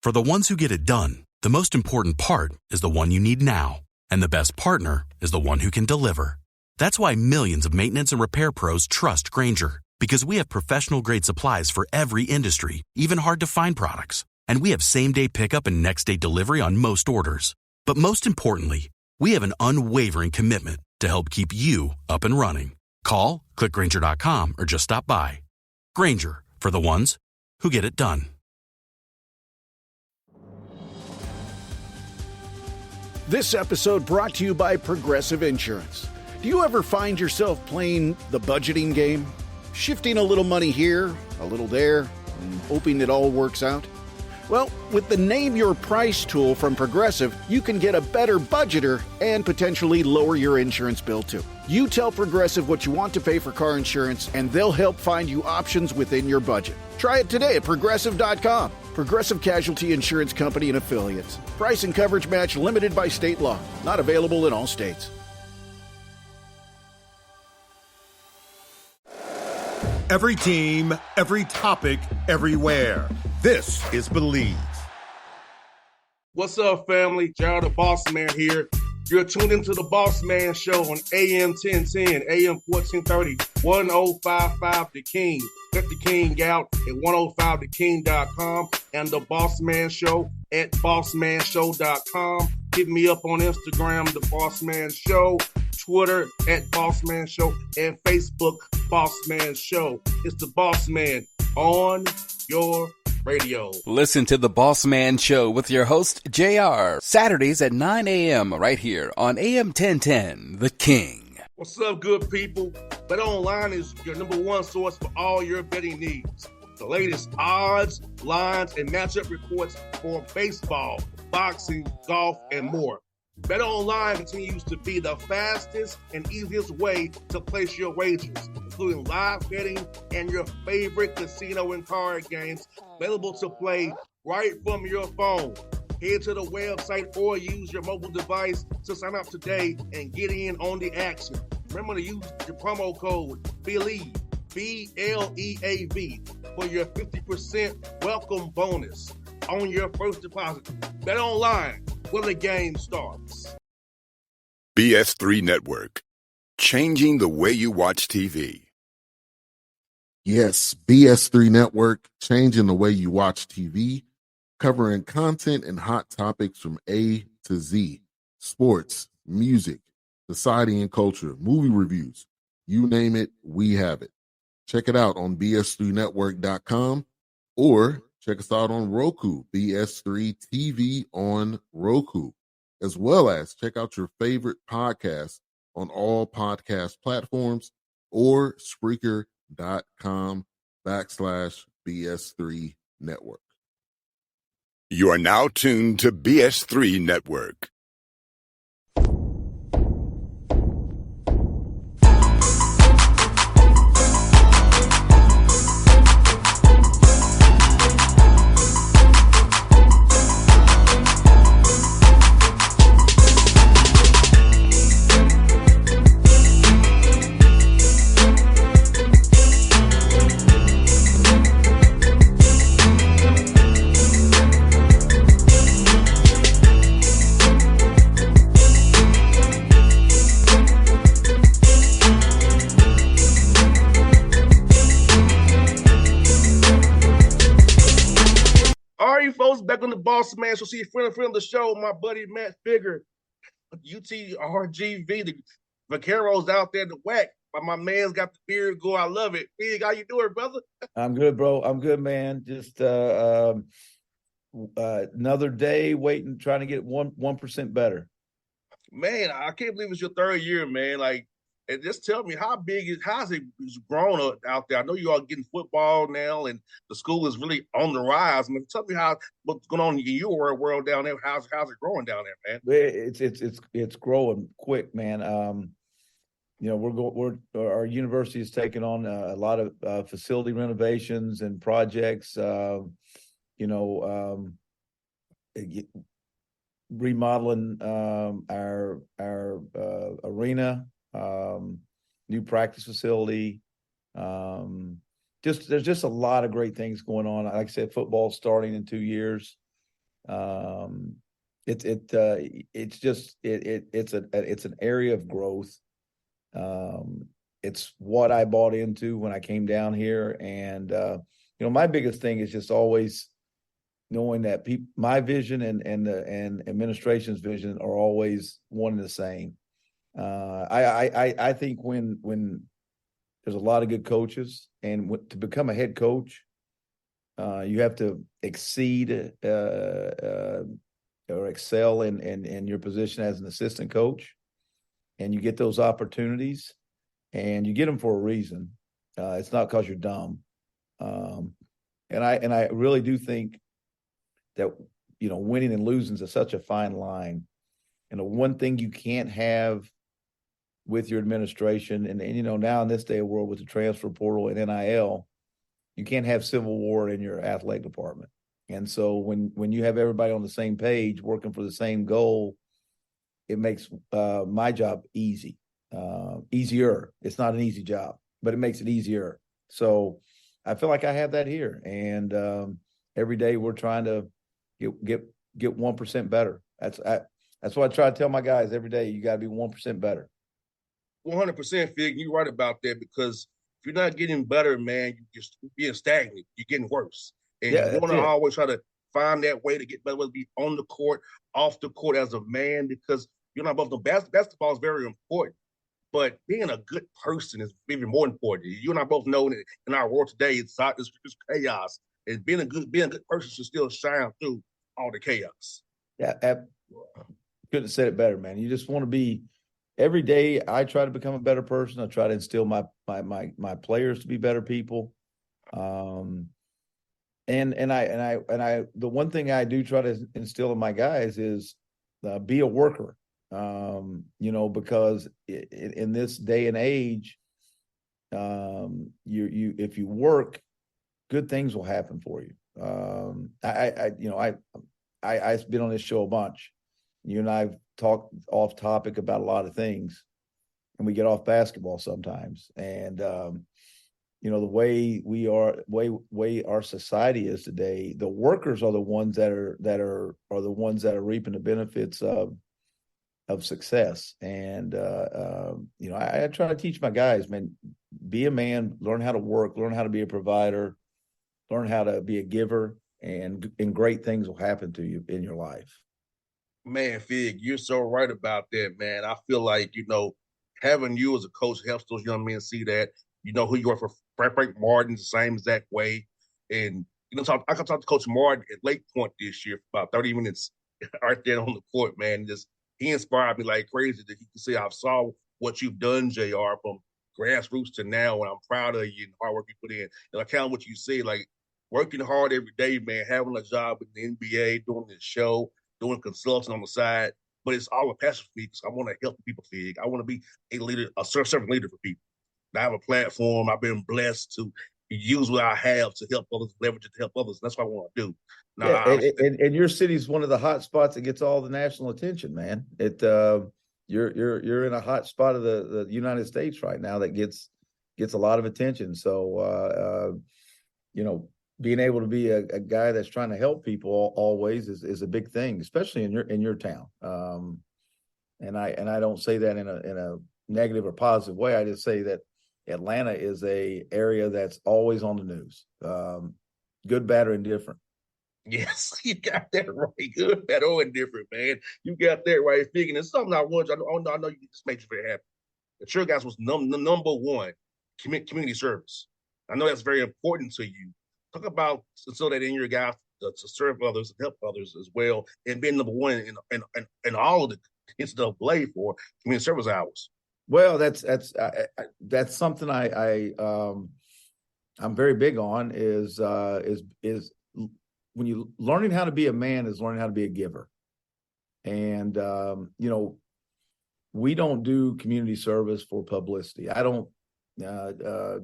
For the ones who get it done, the most important part is the one you need now. And the best partner is the one who can deliver. That's why millions of maintenance and repair pros trust Grainger, because we have professional-grade supplies for every industry, even hard-to-find products. And we have same-day pickup and next-day delivery on most orders. But most importantly, we have an unwavering commitment to help keep you up and running. Call, click Grainger.com, or just stop by. Grainger, for the ones who get it done. This episode brought to you by Progressive Insurance. Do you ever find yourself playing the budgeting game? Shifting a little money here, a little there, and hoping it all works out? Well, with the Name Your Price tool from Progressive, you can get a better budgeter and potentially lower your insurance bill too. You tell Progressive what you want to pay for car insurance, and they'll help find you options within your budget. Try it today at Progressive.com. Progressive Casualty Insurance Company and Affiliates. Price and coverage match limited by state law. Not available in all states. Every team, every topic, everywhere. This is Believe. What's up, family? Gerald the Bossman here. You're tuned into the Bossman Show on AM 1010, AM 1430, 1055 The King. Check The King out at 105theking.com and the Bossman Show at bossmanshow.com. Hit me up on Instagram, The Bossman Show, Twitter at Bossman Show, and Facebook, Bossman Show. It's the Bossman on your radio. Listen to the Bossman Show with your host, JR, Saturdays at 9 a.m. right here on AM 1010, The King. What's up, good people? BetOnline is your number one source for all your betting needs. The latest odds, lines, and matchup reports for baseball, boxing, golf, and more. BetOnline continues to be the fastest and easiest way to place your wagers, including live betting and your favorite casino and card games available to play right from your phone. Head to the website or use your mobile device to sign up today and get in on the action. Remember to use your promo code BELIEVE, BLEAV, for your 50% welcome bonus on your first deposit. BetOnline, where the game starts. BS3 Network, changing the way you watch TV. Yes, BS3 Network, changing the way you watch TV, covering content and hot topics from A to Z, sports, music, society and culture, movie reviews, you name it, we have it. Check it out on bs3network.com or check us out on Roku, BS3 TV on Roku, as well as check out your favorite podcast on all podcast platforms or Spreaker.com/BS3 Network. You are now tuned to BS3 Network. Back on the Bossman Show. See a friend of the show, my buddy Matt Figure, UTRGV, the Vaqueros out there to whack. My man's got the beard go. I love it. Fig, how you doing, brother? I'm good, bro. I'm good, man. Just another day waiting, trying to get 1% better. Man, I can't believe it's your third year, man. Like, and just tell me how's it grown up out there? I know you all getting football now, and the school is really on the rise. I mean, tell me what's going on in your world down there. How's it growing down there, man? It's growing quick, man. Our university is taking on a lot of facility renovations and projects. Remodeling our arena. New practice facility. There's just a lot of great things going on. Like I said, football starting in 2 years. It's an area of growth. It's what I bought into when I came down here, and my biggest thing is just always knowing that my vision and administration's vision are always one and the same. I think when there's a lot of good coaches, and to become a head coach, you have to exceed or excel in your position as an assistant coach, and you get those opportunities, and you get them for a reason. It's not because you're dumb. And I really do think that winning and losing is such a fine line. And the one thing you can't have with your administration, and now in this day of world with the transfer portal and NIL, you can't have civil war in your athletic department. And so when you have everybody on the same page working for the same goal, it makes my job easier. It's not an easy job, but it makes it easier. So I feel like I have that here, and every day we're trying to get 1% better. That's what I try to tell my guys every day. You got to be 1% better. 100%, Fig. You're right about that, because if you're not getting better, man, you're just being stagnant. You're getting worse. And you want to always try to find that way to get better, whether it be on the court, off the court as a man, because you're not both. Basketball is very important, but being a good person is even more important. You and I both know that in our world today, it's chaos. And being a good person should still shine through all the chaos. Yeah, couldn't have said it better, man. You just want to be. Every day, I try to become a better person. I try to instill my players to be better people. And the one thing I do try to instill in my guys is be a worker. Because in this day and age, if you work, good things will happen for you. I've been on this show a bunch. You and I've talked off topic about a lot of things, and we get off basketball sometimes. And the way our society is today, the workers are the ones that are the ones that are reaping the benefits of success. And I try to teach my guys, man, be a man, learn how to work, learn how to be a provider, learn how to be a giver, and great things will happen to you in your life. Man, Fig, you're so right about that, man. I feel like, having you as a coach helps those young men see that, who you are. For Frank Martin, the same exact way. And, I can talk to Coach Martin at Lake Point this year for about 30 minutes right there on the court, man. He inspired me like crazy that he can say, I've saw what you've done, JR, from grassroots to now, and I'm proud of you and the hard work you put in. And I count on what you said, like working hard every day, man, having a job in the NBA, doing this show, doing consulting on the side, but it's all a passion for me because I want to help people, Fig. I want to be a leader, a servant leader for people. I have a platform. I've been blessed to use what I have to help others, leverage it to help others. And that's what I want to do. Now, and your city's one of the hot spots that gets all the national attention, man. You're in a hot spot of the United States right now that gets a lot of attention. So being able to be a guy that's trying to help people always is a big thing, especially in your town. And I don't say that in a negative or positive way. I just say that Atlanta is a area that's always on the news, good, bad, or indifferent. Yes, you got that right. Good, bad, or indifferent, man. You got that right. Fig, it's something I want you. I know you just made you very happy. The True Guys was number one community service. I know that's very important to you. Talk about so that in your guys to serve others and help others as well, and being number one in all of the NCAA for community service hours. Well, that's something I'm very big on. Is when you learning how to be a man is learning how to be a giver, and we don't do community service for publicity. I don't.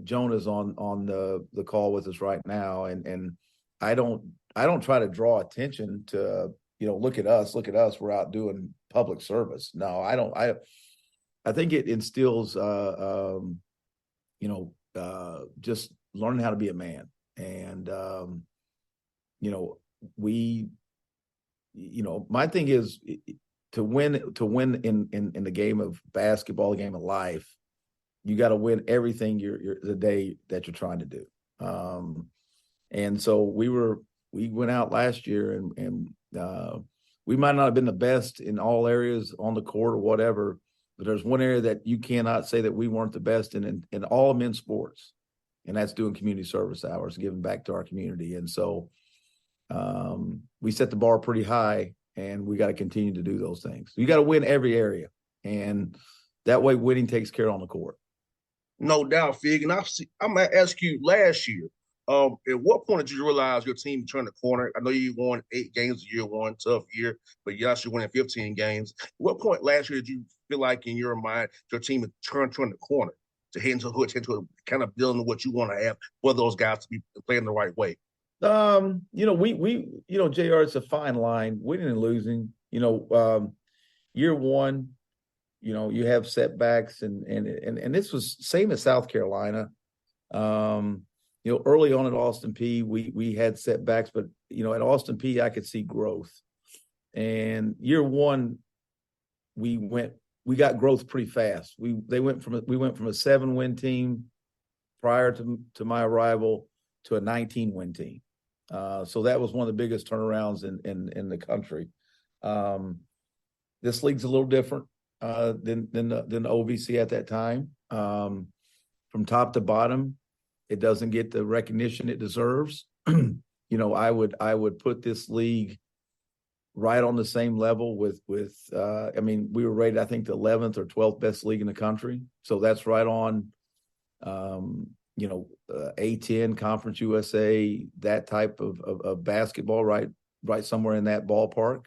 Jonah's on the call with us right now, and I don't try to draw attention to look at us, we're out doing public service. No, I don't. I think it instills just learning how to be a man, and we my thing is to win in the game of basketball, the game of life, you got to win everything the day that you're trying to do. And so we went out last year and we might not have been the best in all areas on the court or whatever, but there's one area that you cannot say that we weren't the best in all men's sports. And that's doing community service hours, giving back to our community. And so we set the bar pretty high, and we got to continue to do those things. You got to win every area, and that way winning takes care on the court. No doubt, Fig. And I'm going to ask you last year, at what point did you realize your team turned the corner? I know you won 8 games a year, one tough year, but you actually winning 15 games. At what point last year did you feel like in your mind your team had turned the corner to head into a kind of building what you want to have for those guys to be playing the right way? JR, it's a fine line, winning and losing. Year one, you have setbacks, and this was same as South Carolina. Early on at Austin Peay, we had setbacks, but at Austin Peay, I could see growth. And year one, we got growth pretty fast. We went from a 7-win team prior to my arrival to a 19-win team. So that was one of the biggest turnarounds in the country. This league's a little different than the OVC at that time. From top to bottom, it doesn't get the recognition it deserves. I would put this league right on the same level with we were rated, I think, the 11th or 12th best league in the country. So that's right on, A10, Conference USA, that type of basketball, right somewhere in that ballpark.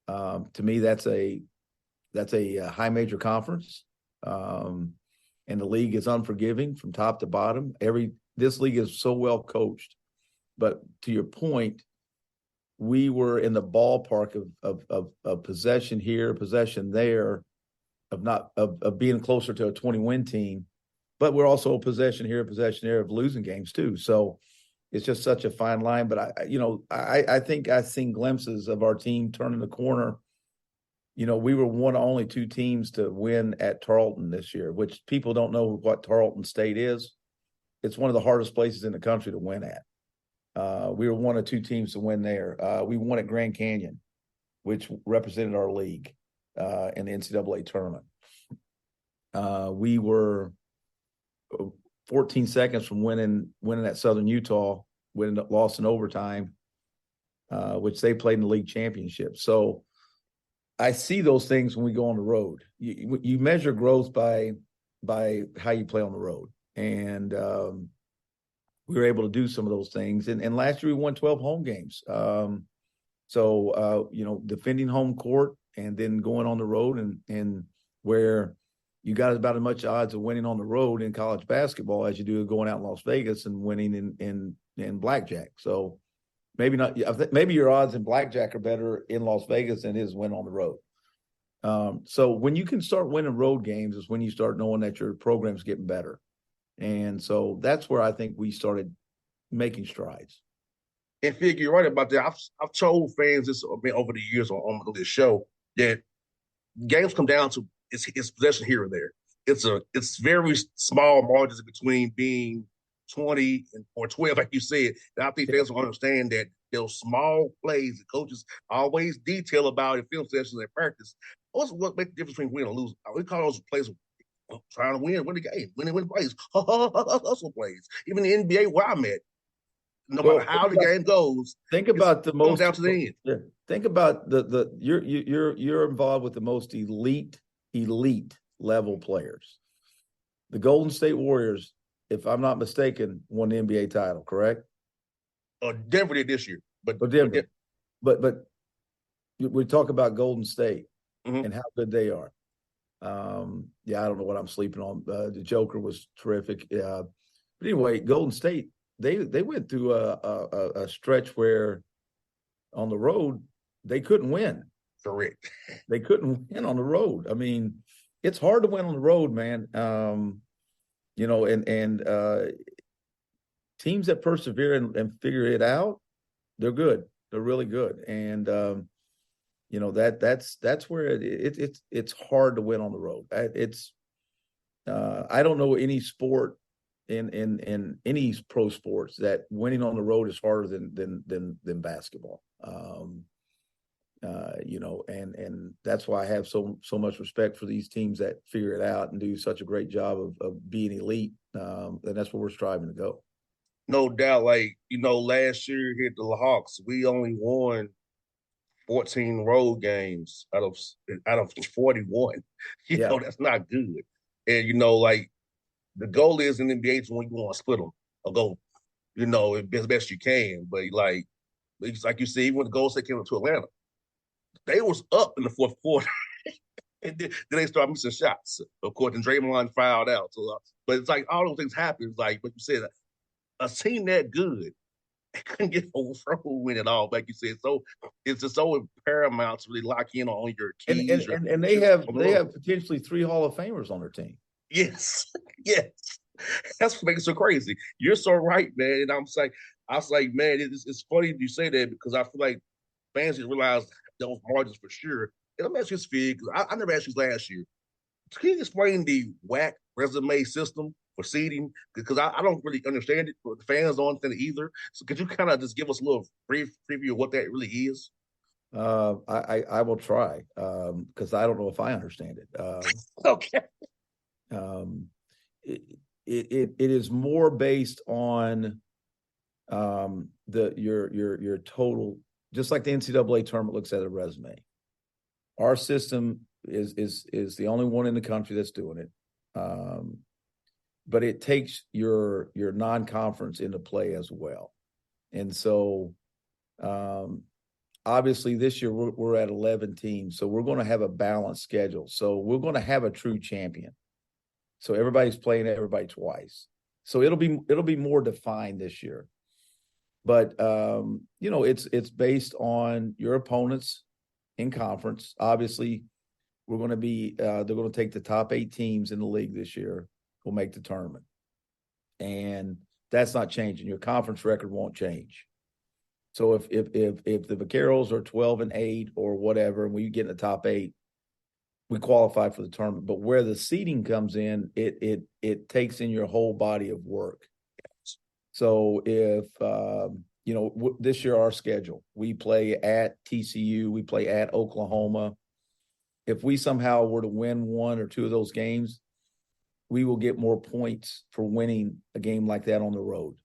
To me, that's a high major conference. And the league is unforgiving from top to bottom. This league is so well coached. But to your point, we were in the ballpark of possession here, possession there, of being closer to a 20-win team. But we're also a possession here, possession there of losing games too. So it's just such a fine line. But I think I've seen glimpses of our team turning the corner. We were one of only 2 teams to win at Tarleton this year, which people don't know what Tarleton State is. It's one of the hardest places in the country to win at. We were one of 2 teams to win there. We won at Grand Canyon, which represented our league in the NCAA tournament. We were 14 seconds from winning at Southern Utah, lost in overtime, which they played in the league championship. So I see those things when we go on the road. You measure growth by how you play on the road. And we were able to do some of those things. And last year we won 12 home games. Defending home court and then going on the road and where you got about as much odds of winning on the road in college basketball as you do going out in Las Vegas and winning in blackjack. So maybe not. Maybe your odds in blackjack are better in Las Vegas than it is win on the road. So when you can start winning road games is when you start knowing that your program's getting better. And so that's where I think we started making strides. And Fig, you're right about that. I've told fans this over the years on this show that games come down to it's possession here or there. It's very small margins between being 20 or 12, like you said. And I think fans will understand that those small plays that coaches always detail about in film sessions and practice. Also, what makes the difference between win and lose? We call those plays trying to win the game, win plays, hustle plays. Even the NBA where I'm at, no matter how the game goes, think about the most down to the end. Yeah, think about you're involved with the most elite level players. The Golden State Warriors, if I'm not mistaken, won the NBA title, correct? Denver did this year, but we talk about Golden State and how good they are. I don't know what I'm sleeping on. The Joker was terrific. But anyway, Golden State, they went through a stretch where on the road they couldn't win. Correct. They couldn't win on the road. I mean, it's hard to win on the road, man. Teams that persevere and figure it out, they're good. They're really good. And that's where it's hard to win on the road. I don't know any sport in any pro sports that winning on the road is harder than basketball. And that's why I have so much respect for these teams that figure it out and do such a great job of being elite. And that's where we're striving to go. No doubt. Last year here at the Hawks, we only won 14 road games out of 41. That's not good. And the goal is in the NBA to when you want to split them or go, as best you can. But it's like you see, even when the Golden State came up to Atlanta, they was up in the fourth quarter. And then they start missing shots. Of course, and Draymond fouled out. So, but it's like all those things happen. It's like what you said, a team that good couldn't get a road win at all, like you said. So it's just so paramount to really lock in on your keys. And they have potentially 3 Hall of Famers on their team. Yes, yes. That's what makes it so crazy. You're so right, man. And I was like, man, it's funny you say that because I feel like fans didn't realize those margins for sure. And let me ask you this, Fig, because I never asked you last year. Can you explain the WAC resume system for seeding? Because I don't really understand it, but the fans don't understand it either. So could you kind of just give us a little brief preview of what that really is? I will try because I don't know if I understand it. Okay. It is more based on your total, just like the NCAA tournament looks at a resume. Our system is the only one in the country that's doing it, but it takes your non-conference into play as well. And so, obviously, this year we're at 11 teams, so we're going to have a balanced schedule. So we're going to have a true champion. So everybody's playing everybody twice. So it'll be more defined this year. But it's based on your opponents in conference. Obviously, we're going to be they're going to take the top 8 teams in the league this year will make the tournament. And that's not changing. Your conference record won't change. So if the Vaqueros are 12-8 or whatever, and we get in the top 8, we qualify for the tournament. But where the seeding comes in, it takes in your whole body of work. So if this year our schedule, we play at TCU, we play at Oklahoma. If we somehow were to win 1 or 2 of those games, we will get more points for winning a game like that on the road.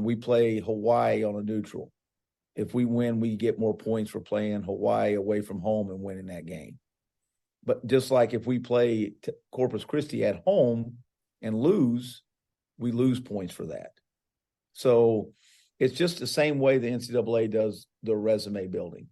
We play Hawaii on a neutral. If we win, we get more points for playing Hawaii away from home and winning that game. But just like if we play Corpus Christi at home and lose, we lose points for that. So it's just the same way the NCAA does the resume building,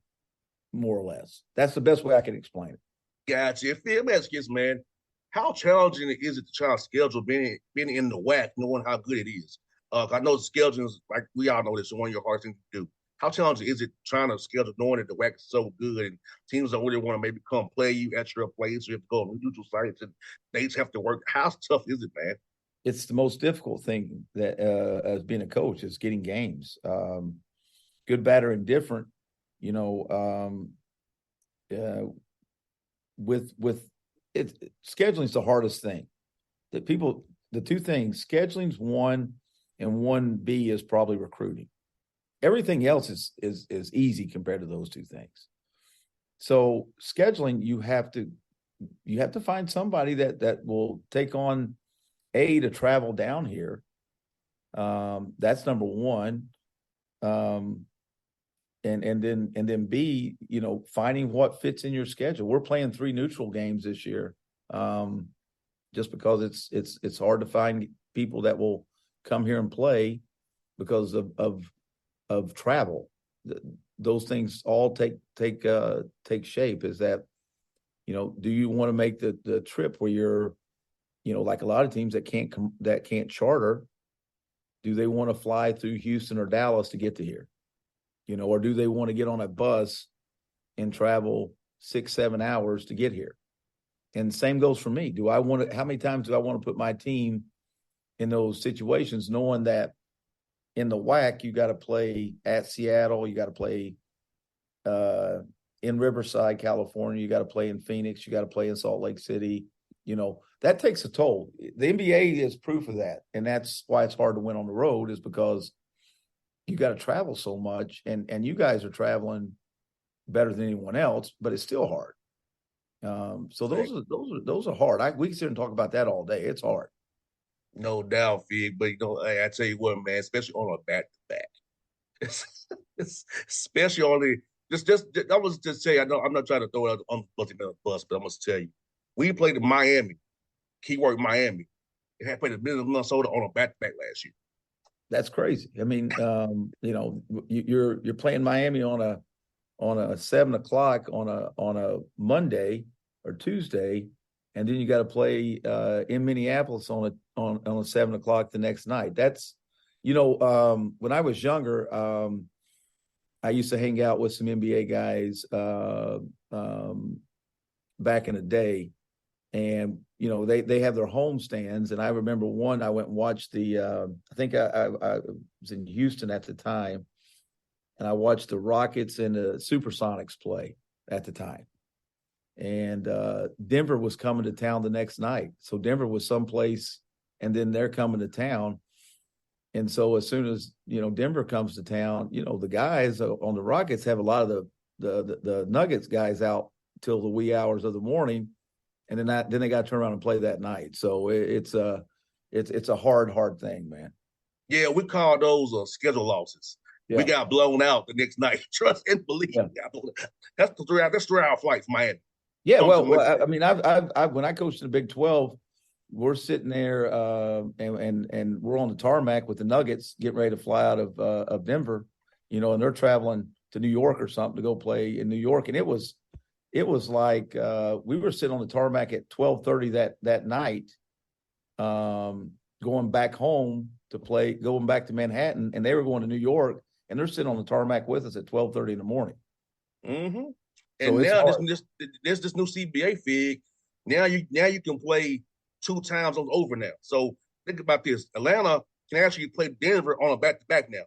more or less. That's the best way I can explain it. Gotcha. Let me ask you this, man. How challenging is it to try to schedule being in the WAC, knowing how good it is? I know the scheduling is, like we all know, this is one of your hardest things to do. How challenging is it trying to schedule knowing that the WAC is so good and teams don't really want to maybe come play you at your place? You have to go on neutral sites and dates have to work. How tough is it, man? It's the most difficult thing that as being a coach is getting games. Good, bad, or indifferent, with it, scheduling is the hardest thing. The two things, scheduling's one, and 1B is probably recruiting. Everything else is easy compared to those two things. So scheduling, you have to find somebody that will take on to travel down here. That's number one. And then B, finding what fits in your schedule. We're playing 3 neutral games this year, just because it's hard to find people that will come here and play because of travel. Those things all take shape. Is that, do you want to make the trip where you're, like a lot of teams that can't charter? Do they want to fly through Houston or Dallas to get to here? Or do they want to get on a bus and travel 6-7 hours to get here? And the same goes for me. How many times do I want to put my team in those situations, knowing that in the WAC, you got to play at Seattle, you got to play in Riverside, California. You got to play in Phoenix. You got to play in Salt Lake City. That takes a toll. The NBA is proof of that. And that's why it's hard to win on the road, is because you got to travel so much. And you guys are traveling better than anyone else, but it's still hard. So those are hard. We can sit and talk about that all day. It's hard. No doubt, Fig. But I tell you what, man, especially on a back-to-back, especially on the just I was just say, I know I'm not trying to throw it on the bus, but I must tell you, we played in Miami, keyword Miami, and had played in Minnesota on a back-to-back last year. That's crazy. I mean, you're playing Miami on a 7 o'clock on a Monday or Tuesday, and then you got to play in Minneapolis on a 7 o'clock the next night. That's, when I was younger, I used to hang out with some NBA guys back in the day, and they have their home stands. And I remember I went and watched I think I was in Houston at the time, and I watched the Rockets and the Supersonics play at the time. And Denver was coming to town the next night. So Denver was someplace, and then they're coming to town. And so as soon as, Denver comes to town, the guys on the Rockets have a lot of the Nuggets guys out till the wee hours of the morning. And then they got to turn around and play that night. So it's a hard thing, man. Yeah, we call those schedule losses. Yeah. We got blown out the next night. Trust and believe. Yeah. That's 3-hour flight from Miami. Yeah, well, I mean, I've when I coached in the Big 12, we're sitting there and we're on the tarmac with the Nuggets getting ready to fly out of Denver, and they're traveling to New York or something to go play in New York, and it was like we were sitting on the tarmac at 12:30 that night, going back home to play, going back to Manhattan, and they were going to New York, and they're sitting on the tarmac with us at 12:30 in the morning. Mm-hmm. And so now there's this new CBA, Fig. Now you can play 2 time zones over now. So think about this: Atlanta can actually play Denver on a back-to-back now,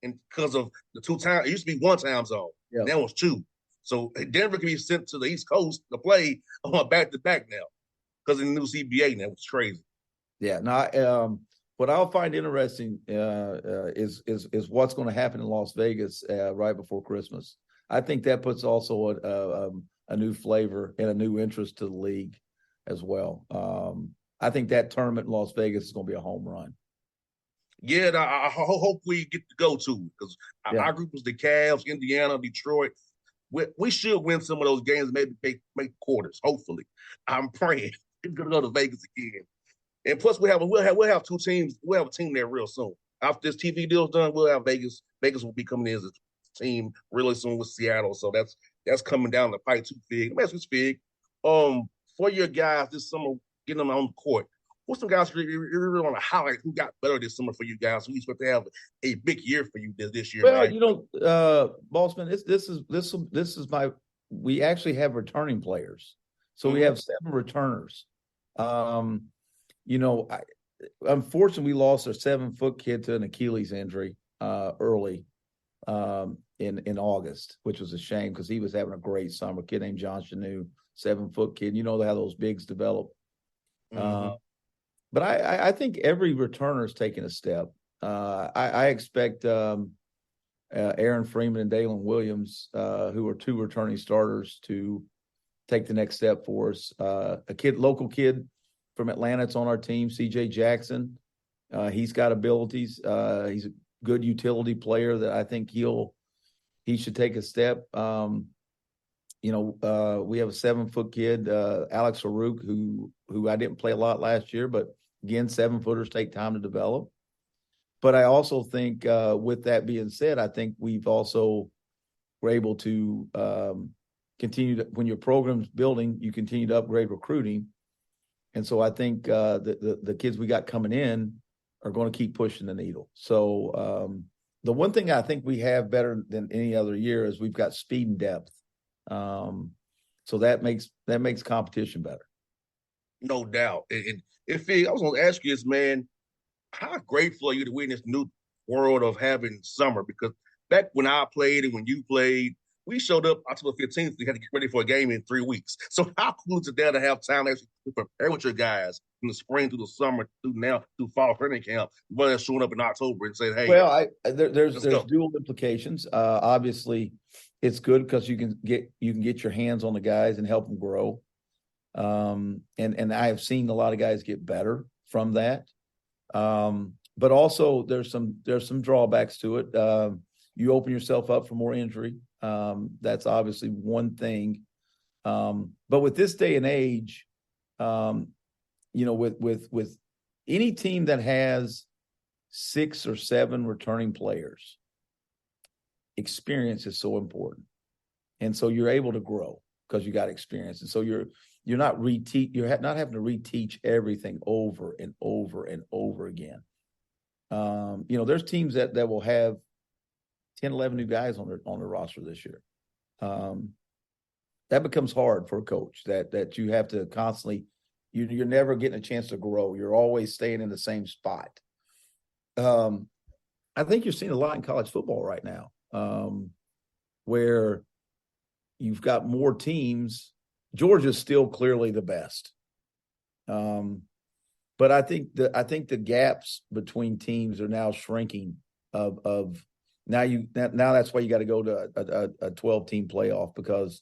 and because of the 2 time, it used to be 1 time zone. Yeah. Now it's 2. So Denver can be sent to the East Coast to play on a back-to-back now because of the new CBA now. It's crazy. Yeah. Now, what I'll find interesting is what's going to happen in Las Vegas right before Christmas. I think that puts also a new flavor and a new interest to the league as well. I think that tournament in Las Vegas is going to be a home run. Yeah, I hope we get to go to, because our group is the Cavs, Indiana, Detroit. We should win some of those games, maybe make quarters. Hopefully, I'm praying it's going to go to Vegas again. And plus, we'll have 2 teams. We'll have a team there real soon. After this TV deal's done, we'll have Vegas. Vegas will be coming in as a team really soon with Seattle. So that's coming down the pipe too, Fig. Let me ask you, Fig. For your guys this summer, getting them on the court, what's some guys you really want to highlight who got better this summer for you guys? Who you expect to have a big year for you this year? Well, Bossman, this is we actually have returning players. So we have 7 returners. Unfortunately, we lost our 7-foot kid to an Achilles injury early in August, which was a shame because he was having a great summer. A kid named John Chanu, 7-foot kid. You know how those bigs develop. Mm-hmm. But I think every returner is taking a step. I expect Aaron Freeman and Dalen Williams, who are 2 returning starters, to take the next step for us. A local kid from Atlanta that's on our team, C.J. Jackson. He's got abilities. He's a good utility player that I think he should take a step. We have a 7-foot kid, Alex Farouk, who I didn't play a lot last year, but again, 7-footers take time to develop. But I also think, with that being said, I think we're able to continue to, when your program's building, you continue to upgrade recruiting. And so I think the kids we got coming in are going to keep pushing the needle. So the one thing I think we have better than any other year is we've got speed and depth. So that makes competition better. No doubt. And if I was going to ask you this, man, how grateful are you to win this new world of having summer? Because back when I played and when you played, We showed up October 15th. We had to get ready for a game in 3 weeks. So how cool is it there to have time to actually prepare with your guys from the spring through the summer through now through fall training camp, rather than showing up in October and saying, "Hey, well, there's go." dual implications. Obviously, it's good because you can get your hands on the guys and help them grow. And I have seen a lot of guys get better from that. But also there's some drawbacks to it. You open yourself up for more injury. That's obviously one thing. But with this day and age, with any team that has 6 or 7 returning players, experience is so important. And so you're able to grow because you got experience. And so you're not having to reteach everything over and over and over again. There's teams that will have 10, 11 new guys on their roster this year. That becomes hard for a coach that you have to constantly, you're never getting a chance to grow. You're always staying in the same spot. I think you're seeing a lot in college football right now, where you've got more teams. Georgia's still clearly the best. But I think the gaps between teams are now shrinking of now that's why you got to go to a 12-team playoff, because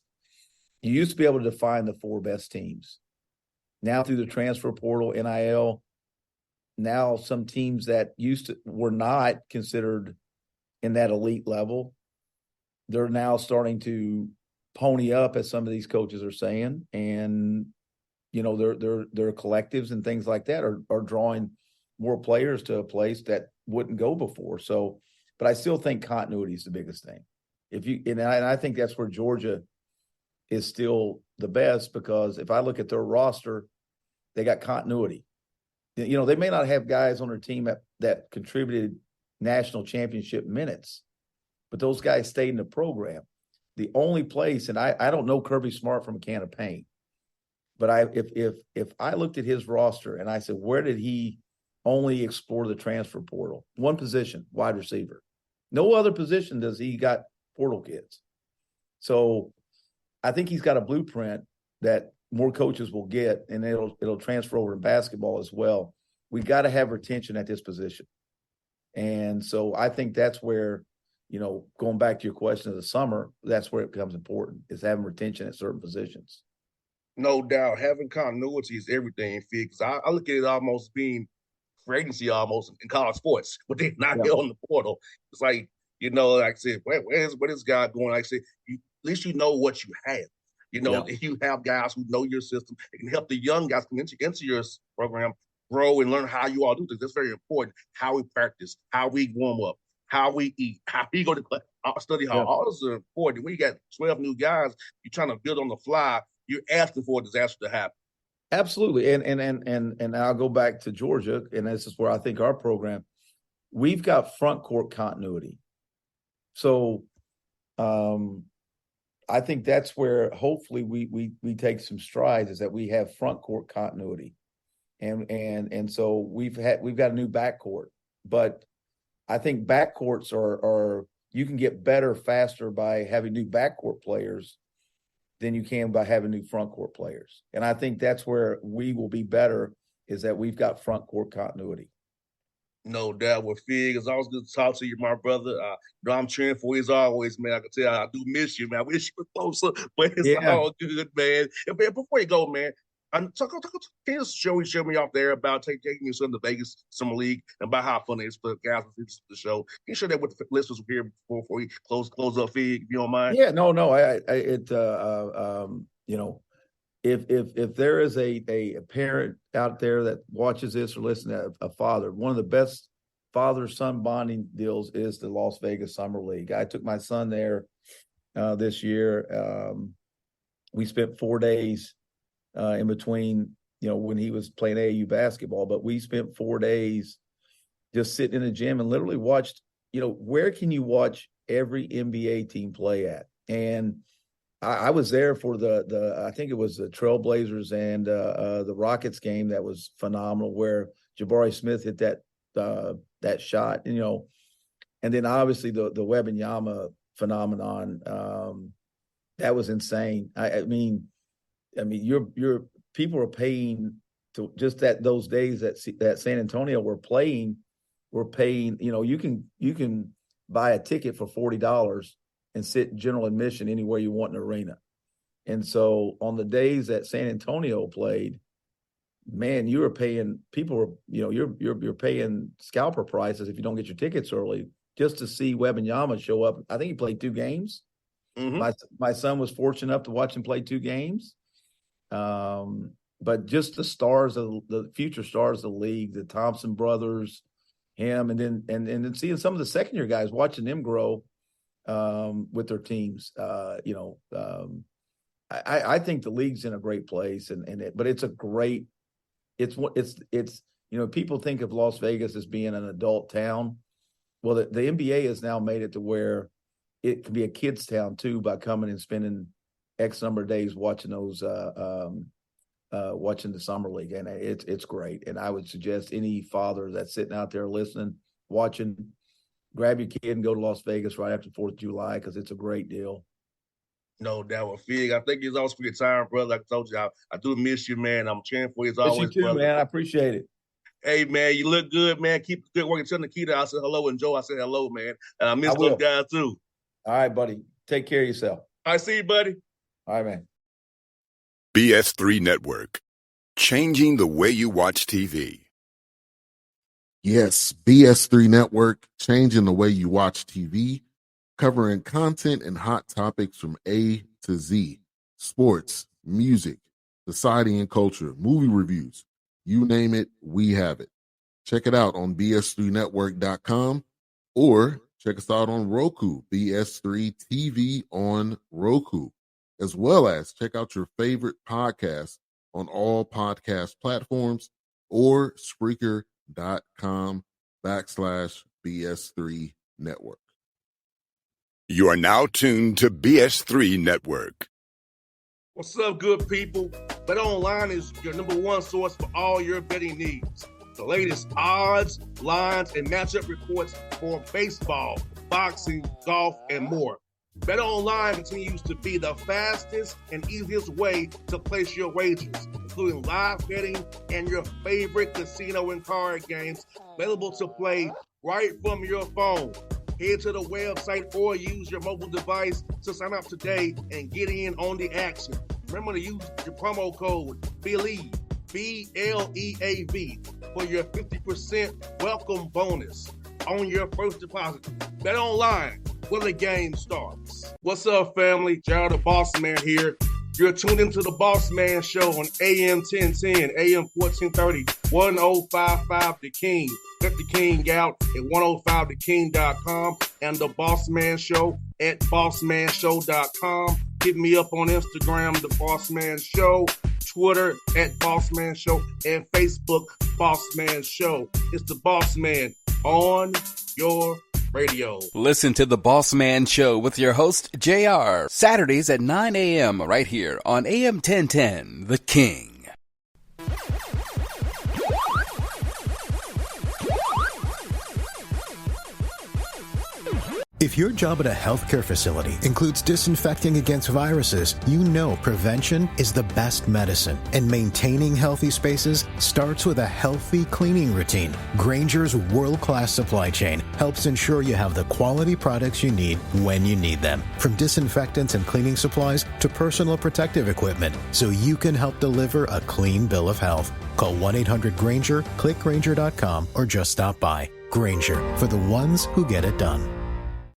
you used to be able to define the 4 best teams. Now through the transfer portal, NIL, now some teams that were not considered in that elite level, they're now starting to pony up, as some of these coaches are saying, and their collectives and things like that are drawing more players to a place that wouldn't go before. So, but I still think continuity is the biggest thing. And I think that's where Georgia is still the best, because if I look at their roster, they got continuity. They may not have guys on their team that contributed national championship minutes, but those guys stayed in the program. The only place, and I don't know Kirby Smart from a can of paint, but if I looked at his roster and I said, where did he only explore the transfer portal? One position, wide receiver. No other position does he got portal kids. So I think he's got a blueprint that more coaches will get, and it'll transfer over to basketball as well. We got to have retention at this position. And so I think that's where, going back to your question of the summer, that's where it becomes important, is having retention at certain positions. No doubt. Having continuity is everything, because I look at it almost being free agency almost in college sports, but they're not here on the portal. It's like, like I said, where is God going? Like I said, at least you know what you have. You have guys who know your system. It can help the young guys come into your program, grow and learn how you all do things. That's very important. How we practice, how we warm up, how we eat, how we go to study hall. All this is important. When you got 12 new guys, you're trying to build on the fly. You're asking for a disaster to happen. Absolutely. And I'll go back to Georgia, and this is where I think our program, we've got front court continuity. So I think that's where hopefully we take some strides, is that we have front court continuity. And so we've got a new backcourt, but I think backcourts are you can get better faster by having new backcourt players than you can by having new front court players. And I think that's where we will be better, is that we've got front court continuity. No doubt. With Fig, it's always good to talk to you, my brother. I'm cheering for you as always, man. I can tell I do miss you, man. I wish you were closer, but it's all good, man. And before you go, man, can you show me off there about taking your son to Vegas Summer League and about how fun it is for guys to the show? Can you share that with the listeners here before we close up, Fig, if you don't mind? Yeah, no. If there is a parent out there that watches this or listens to a father, one of the best father-son bonding deals is the Las Vegas Summer League. I took my son there this year. We spent 4 days in between, when he was playing AAU basketball, but we spent 4 days just sitting in the gym and literally watched, where can you watch every NBA team play at? And I was there for the I think it was the Trailblazers and the Rockets game that was phenomenal, where Jabari Smith hit that shot, and then obviously the Wembanyama phenomenon. That was insane. I mean, your people are paying to just those days that San Antonio were paying. You can buy a ticket for $40 and sit general admission anywhere you want in the arena. And so on the days that San Antonio played, man, you were paying you're paying scalper prices if you don't get your tickets early just to see Wembanyama show up. I think he played 2 games. Mm-hmm. My son was fortunate enough to watch him play 2 games. But just the future stars of the league, the Thompson brothers, him, and then seeing some of the second year guys, watching them grow with their teams. I think the league's in a great place, but it's a great. It's people think of Las Vegas as being an adult town. Well, the NBA has now made it to where it can be a kid's town too by coming and spending X number of days watching those watching the summer league, and it's great. And I would suggest any father that's sitting out there listening, watching, grab your kid and go to Las Vegas right after 4th of July because it's a great deal. No doubt. Fig, I think it's always for your time, brother. Like I told you, I do miss you, man. I'm cheering for you as always, you too, brother. Man. I appreciate it. Hey, man, you look good, man. Keep the good work. Tell Nikita I said hello, and Joe I said hello, man. And I miss those guys too. All right, buddy. Take care of yourself. I see you, buddy. All right, man. BS3 Network. Changing the way you watch TV. Yes, BS3 Network, changing the way you watch TV, covering content and hot topics from A to Z. Sports, music, society and culture, movie reviews. You name it, we have it. Check it out on bs3network.com or check us out on Roku, BS3 TV on Roku, as well as check out your favorite podcast on all podcast platforms or Spreaker.com/BS3 Network. You are now tuned to BS3 Network. What's up, good people? Bet Online is your number one source for all your betting needs. The latest odds, lines, and matchup reports for baseball, boxing, golf, and more. Bet Online continues to be the fastest and easiest way to place your wagers, including live betting and your favorite casino and card games available to play right from your phone. Head to the website or use your mobile device to sign up today and get in on the action. Remember to use your promo code BELIEVE, BLEAV, for your 50% welcome bonus on your first deposit. Bet Online, where the game starts. What's up, family? Jared the Bossman here. You're tuned into the Bossman Show on AM 1010, AM 1430, 1055 The King. Check The King out at 105theking.com and the Bossman Show at bossmanshow.com. Hit me up on Instagram, The Bossman Show, Twitter at Bossman Show, and Facebook, Bossman Show. It's the Bossman on your radio. Listen to the Bossman Show with your host, JR, Saturdays at 9 a.m. right here on AM 1010, The King. If your job at a healthcare facility includes disinfecting against viruses, you know prevention is the best medicine. And maintaining healthy spaces starts with a healthy cleaning routine. Grainger's world-class supply chain helps ensure you have the quality products you need when you need them. From disinfectants and cleaning supplies to personal protective equipment, so you can help deliver a clean bill of health. Call 1-800-GRAINGER, click Grainger.com, or just stop by. Grainger, for the ones who get it done.